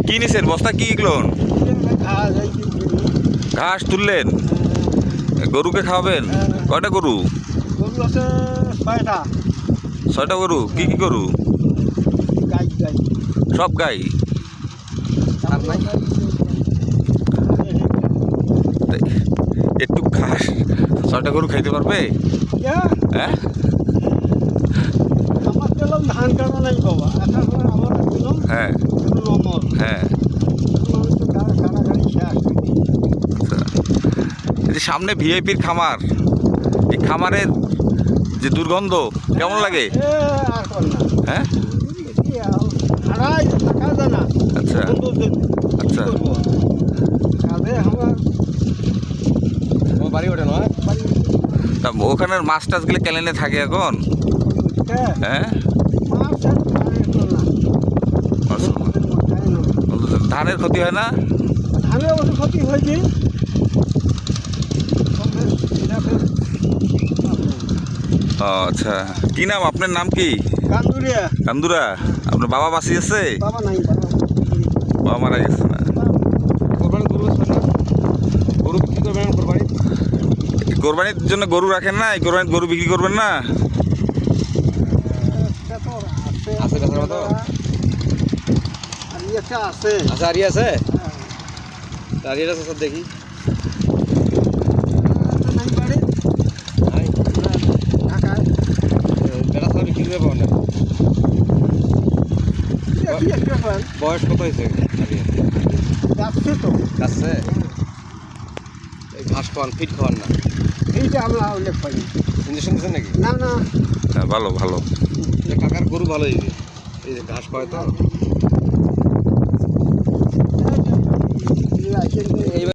কি নিছেন বস্তা কি এগুলোন? ঘাস তুললেন, গরুকে খাওয়াবেন? কয়টা গরু? গরু আছে 6টা। 6টা গরু? কি কি গরু? গাই গাই সব গাই? একটু ঘাস 6টা গরু খাইতে পারবে? হ্যাঁ, আমার দিলাম ধান কাটা নাই বাবা, এখন আমার দিলাম হ্যাঁ নমল। হ্যাঁ। কাটাকাটি শেষ। আচ্ছা, এই যে সামনে ভিআইপির খামার, এই খামারের যে দুর্গন্ধ কেমন লাগে? আর কর না, হ্যাঁ, হারাই থাকা যায় না। আচ্ছা আচ্ছা। কাজে আমার বাড়ি ওঠে নয়? তা ওখানের মাছ টাছগুলো কেলেনে থাকে এখন? হ্যাঁ, ধানের ক্ষতি হয় না? ধানের অবশ্য ক্ষতি হয়েছে। ও আচ্ছা, কি নাম আপনার? নাম কি? কান্দুরিয়া। কান্দুরা। আপনার বাবা বাঁচি আছে? বাবা নাই, বাবা বাবা মারা গেছে না? কোরবানি গরু আছে না? গরু বিক্রি করবেন কোরবানি? কোরবানির জন্য গরু রাখেন না? এই কোরবানির গরু বিক্রি করবেন না? আছে বেচার মতো? আছে। আচ্ছা, আরি আছে? আরিয়াটা আছে স্যার, দেখি। বেড়া ছাড়া বিক্রি করে পাবেন না। বয়স কত হয়েছে আরিয়া? যাচ্ছে তো, আছে? এই ঘাস খাওয়ান, ফিট খাওয়ান না? এইটা আমরা উল্লেখ করি। ইঞ্জেকশন দিচ্ছেন নাকি? না না, হ্যাঁ, ভালো ভালো। কাকার গরু ভালো, এই যে ঘাস খাওয়ায় তো।